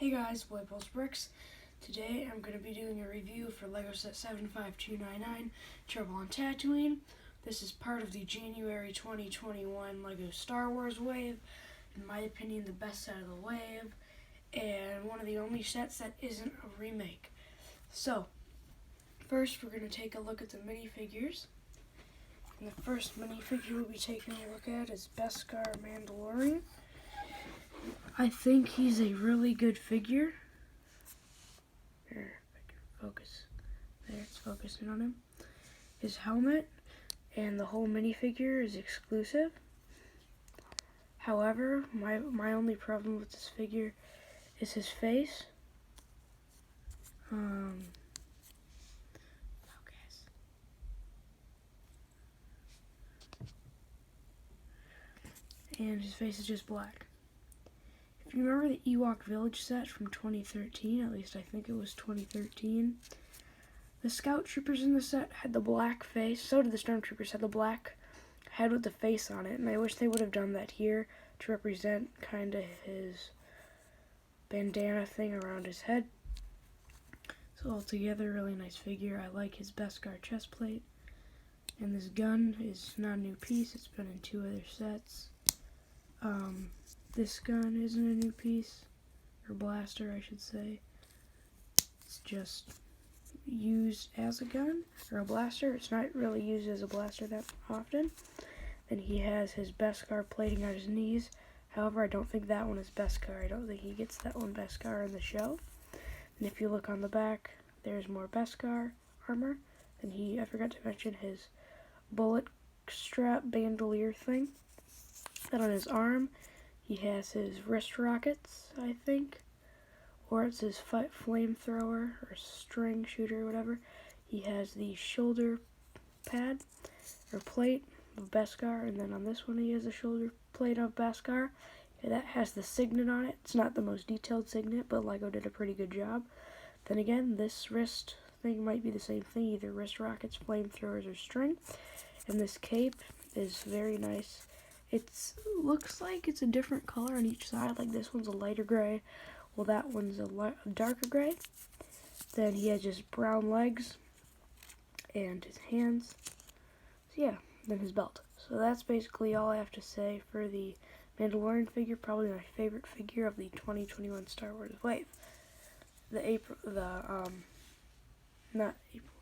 Hey guys, Boy Pulse Bricks. Today I'm going to be doing a review for LEGO Set 75299 Trouble on Tatooine. This is part of the January 2021 LEGO Star Wars wave. In my opinion, the best set of the wave, and one of the only sets that isn't a remake. So, first we're going to take a look at the minifigures. And the first minifigure we'll be taking a look at is Beskar Mandalorian. I think he's a really good figure. There, if I can focus. There, it's focusing on him. His helmet and the whole minifigure is exclusive. However, my only problem with this figure is his face. Focus. And his face is just black. If you remember the Ewok Village set from 2013, at least I think it was 2013, the Scout Troopers in the set had the black face. So did the Stormtroopers, had the black head with the face on it, and I wish they would have done that here to represent kind of his bandana thing around his head. So altogether, really nice figure. I like his Beskar chest plate. And this gun is not a new piece, it's been in 2 other sets. This gun isn't a new piece, or blaster I should say. It's just used as a gun, or a blaster. It's not really used as a blaster that often. Then he has his Beskar plating on his knees. However, I don't think that one is Beskar. I don't think he gets that one Beskar in the show. And if you look on the back, there's more Beskar armor. And I forgot to mention his bullet strap bandolier thing. Then on his arm, he has his wrist rockets, I think, or it's his flamethrower or string shooter or whatever. He has the shoulder pad or plate of Beskar, and then on this one he has a shoulder plate of Beskar. That has the signet on it. It's not the most detailed signet, but LEGO did a pretty good job. Then again, this wrist thing might be the same thing, either wrist rockets, flamethrowers, or string. And this cape is very nice. It looks like it's a different color on each side. Like this one's a lighter gray, well that one's a darker gray. Then he has just brown legs and his hands. So yeah, then his belt. So that's basically all I have to say for the Mandalorian figure. Probably my favorite figure of the 2021 Star Wars wave. Maybe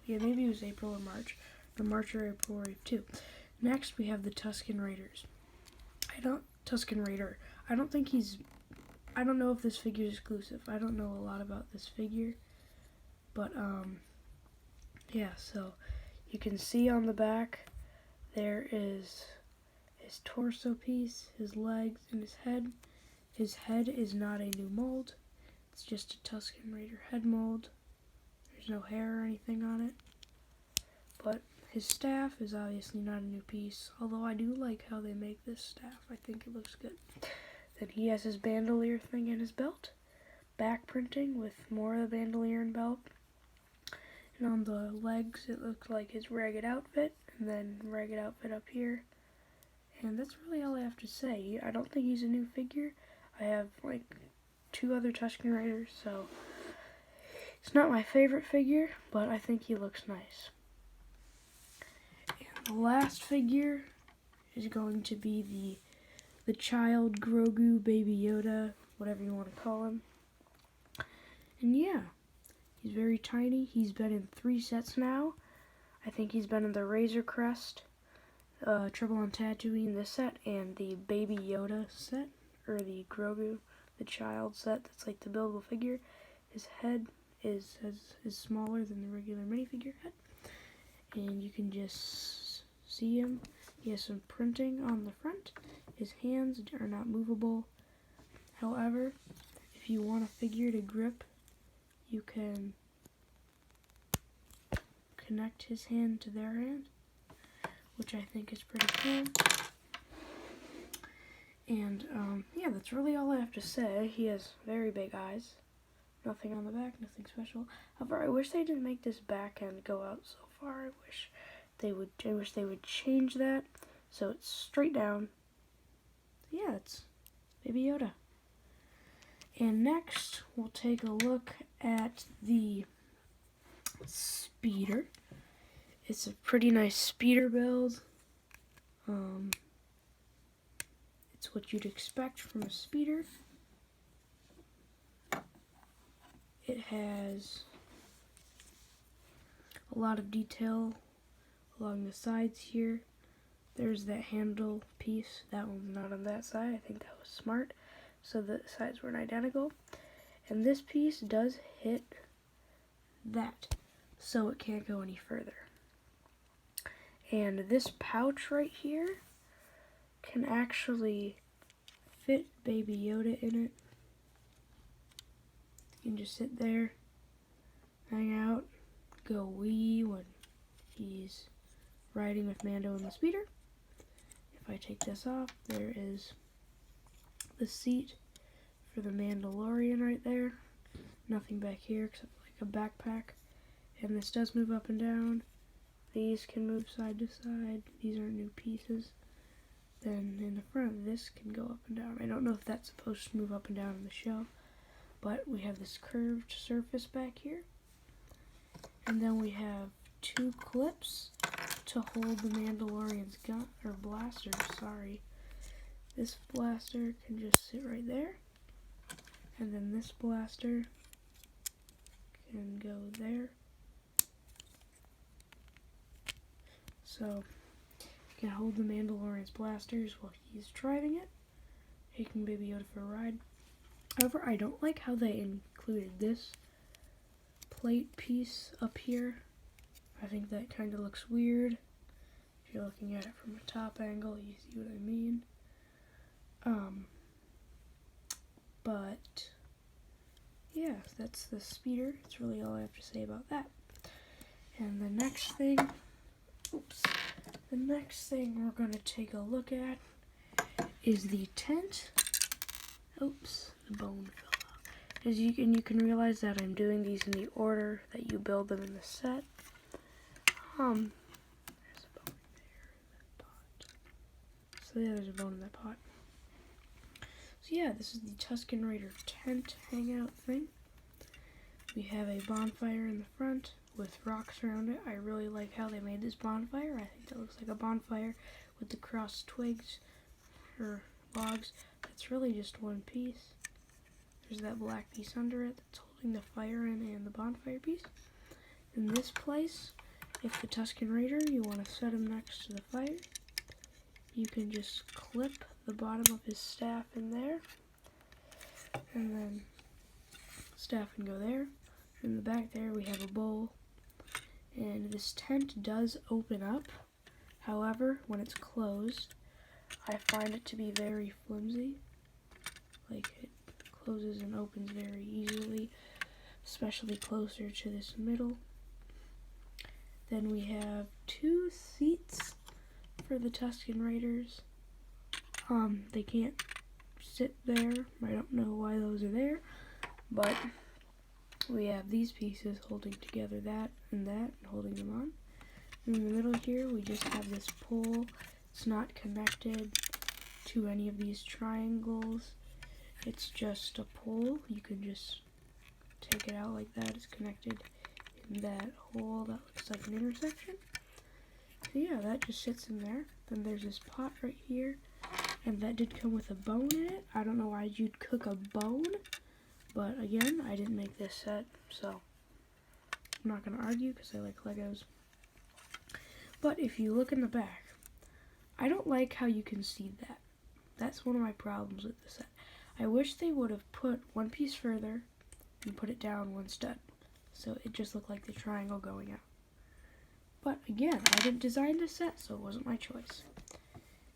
it was April or March. The March or April wave too. Next we have the Tusken Raiders. Tusken Raider. I don't know if this figure is exclusive. I don't know a lot about this figure. But, yeah, so you can see on the back there is his torso piece, his legs, and his head. His head is not a new mold. It's just a Tusken Raider head mold. There's no hair or anything on it. But his staff is obviously not a new piece, although I do like how they make this staff. I think it looks good. Then he has his bandolier thing in his belt. Back printing with more of the bandolier and belt. And on the legs it looks like his ragged outfit, and then ragged outfit up here. And that's really all I have to say. I don't think he's a new figure. I have like 2 other Tusken Raiders, so it's not my favorite figure, but I think he looks nice. The last figure is going to be the child Grogu, Baby Yoda, whatever you want to call him. And yeah, he's very tiny. He's been in 3 sets now. I think he's been in the Razor Crest, Trouble on Tatooine, this set, and the Baby Yoda set, or the Grogu, the child set. That's like the buildable figure. His head is smaller than the regular minifigure head, and you can just see him. He has some printing on the front. His hands are not movable. However, if you want a figure to grip, you can connect his hand to their hand, which I think is pretty cool. And yeah, that's really all I have to say. He has very big eyes. Nothing on the back, nothing special. However, I wish they didn't make this back end go out so far. I wish they would change that so it's straight down. Yeah, it's Baby Yoda. And next, we'll take a look at the speeder. It's a pretty nice speeder build. It's what you'd expect from a speeder. It has a lot of detail along the sides here. There's that handle piece. That one's not on that side. I think that was smart. So the sides weren't identical. And this piece does hit that, so it can't go any further. And this pouch right here can actually fit Baby Yoda in it. You can just sit there, hang out, go wee when he's riding with Mando in the speeder. If I take this off, there is the seat for the Mandalorian right there. Nothing back here except like a backpack. And this does move up and down. These can move side to side. These are new pieces. Then in the front, this can go up and down. I don't know if that's supposed to move up and down in the show, but we have this curved surface back here. And then we have two clips to hold the Mandalorian's gun, or blaster, sorry. This blaster can just sit right there. And then this blaster can go there. So, you can hold the Mandalorian's blasters while he's driving it, taking Baby Yoda for a ride. However, I don't like how they included this plate piece up here. I think that kind of looks weird. If you're looking at it from a top angle, you see what I mean. But yeah, that's the speeder. That's really all I have to say about that. And the next thing, the next thing we're going to take a look at is the tent. Oops, the bone fell out. As you can realize that I'm doing these in the order that you build them in the set. There's a bone there in that pot. So yeah, there's a bone in that pot. So yeah, this is the Tusken Raider tent hangout thing. We have a bonfire in the front with rocks around it. I really like how they made this bonfire. I think that looks like a bonfire with the crossed twigs or logs. It's really just one piece. There's that black piece under it that's holding the fire in and the bonfire piece. In this place, if the Tusken Raider, you want to set him next to the fire, you can just clip the bottom of his staff in there, and then staff can go there. In the back there we have a bowl, and this tent does open up. However, when it's closed, I find it to be very flimsy. Like, it closes and opens very easily, especially closer to this middle. Then we have two seats for the Tusken Raiders. They can't sit there. I don't know why those are there, but we have these pieces holding together that and holding them on. In the middle here, we just have this pole. It's not connected to any of these triangles. It's just a pole. You can just take it out like that. It's connected in that hole that looks like an intersection. So yeah, that just sits in there. Then there's this pot right here, and that did come with a bone in it. I don't know why you'd cook a bone, but again, I didn't make this set, so I'm not going to argue because I like Legos. But if you look in the back, I don't like how you can see that. That's one of my problems with the set. I wish they would have put one piece further and put it down one stud, so it just looked like the triangle going out. But again, I didn't design this set, so it wasn't my choice.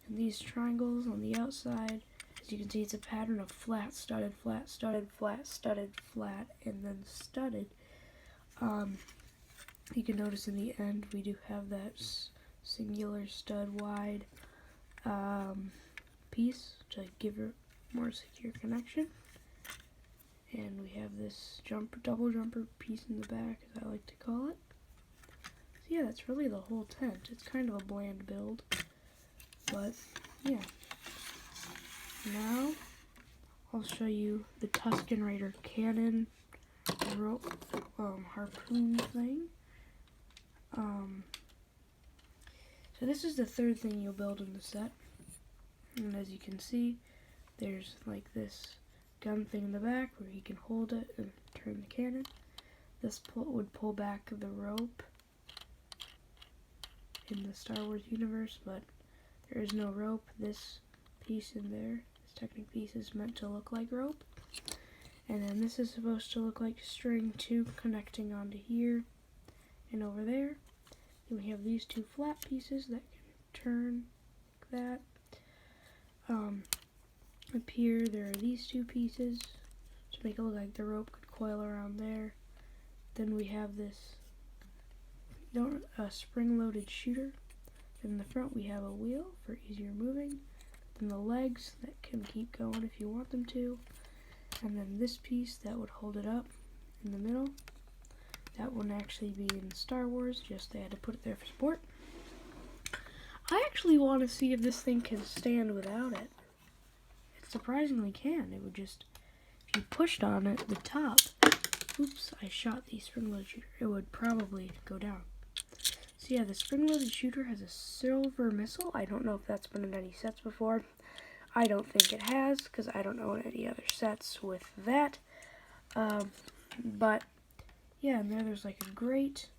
And these triangles on the outside, as you can see, it's a pattern of flat, studded, flat, studded, flat, studded, flat, and then studded. You can notice in the end we do have that singular stud wide piece to give it more secure connection. And we have this double jumper piece in the back, as I like to call it. So yeah, that's really the whole tent. It's kind of a bland build, but yeah. Now, I'll show you the Tusken Raider cannon harpoon thing. So this is the third thing you'll build in the set. And as you can see, there's like this gun thing in the back where you can hold it and turn the cannon. This would pull back the rope in the Star Wars universe, but there is no rope. This piece in there, this Technic piece, is meant to look like rope. And then this is supposed to look like string too, connecting onto here and over there. Then we have these two flat pieces that can turn like that. Up here there are these two pieces to make it look like the rope could coil around there. Then we have this spring-loaded shooter. Then in the front we have a wheel for easier moving. Then the legs that can keep going if you want them to. And then this piece that would hold it up in the middle. That wouldn't actually be in Star Wars, just they had to put it there for support. I actually want to see if this thing can stand without it. It surprisingly can. It would just, if you pushed on it, the top, oops, I shot the spring-loaded shooter, it would probably go down. So yeah, the spring-loaded shooter has a silver missile. I don't know if that's been in any sets before. I don't think it has, because I don't know any other sets with that. But yeah, and there's like a grate,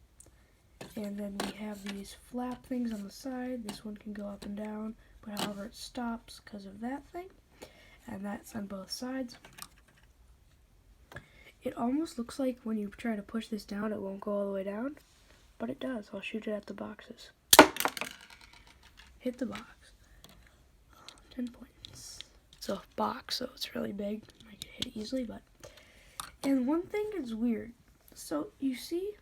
and then we have these flap things on the side. This one can go up and down, but however it stops because of that thing, and that's on both sides. It almost looks like when you try to push this down, it won't go all the way down, but it does. I'll shoot it at the boxes. Hit the box. 10 points. It's a box, so it's really big. I can hit it easily, but... And one thing is weird. So, you see,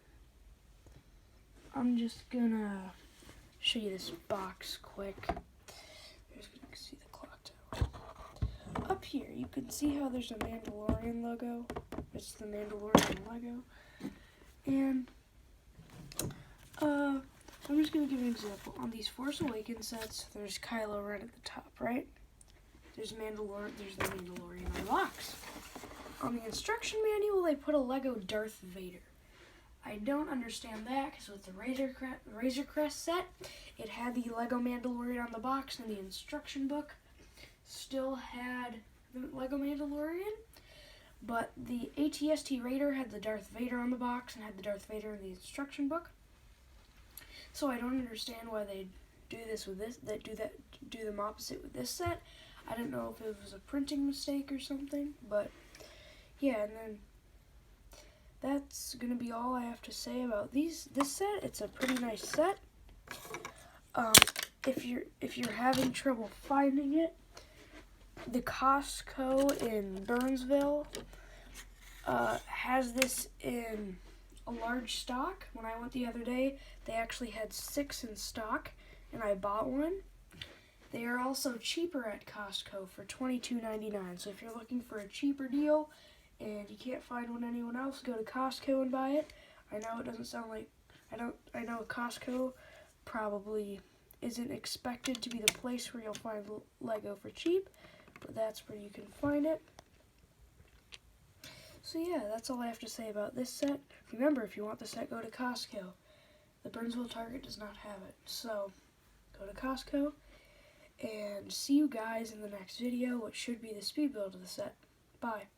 I'm just gonna show you this box quick. Here's you can see the clock tower. Up here, you can see how there's a Mandalorian logo. It's the Mandalorian Lego. And, I'm just gonna give an example. On these Force Awakens sets, there's Kylo Ren at the top, right? There's the Mandalorian on the box. On the instruction manual, they put a Lego Darth Vader. I don't understand that, because with the Razor Crest set, it had the Lego Mandalorian on the box, and the instruction book still had the Lego Mandalorian, but the AT-ST Raider had the Darth Vader on the box and had the Darth Vader in the instruction book. So I don't understand why they do this with this, do them opposite with this set. I don't know if it was a printing mistake or something, but yeah, and then that's gonna be all I have to say about this set. It's a pretty nice set. If you're having trouble finding it, the Costco in Burnsville has this in a large stock. When I went the other day, they actually had 6 in stock, and I bought one. They are also cheaper at Costco for $22.99. So if you're looking for a cheaper deal and you can't find one anywhere else, go to Costco and buy it. I know it doesn't sound like, I know Costco probably isn't expected to be the place where you'll find Lego for cheap, but that's where you can find it. So yeah, that's all I have to say about this set. Remember, if you want the set, go to Costco. The Burnsville Target does not have it. So, go to Costco, and see you guys in the next video, which should be the speed build of the set. Bye.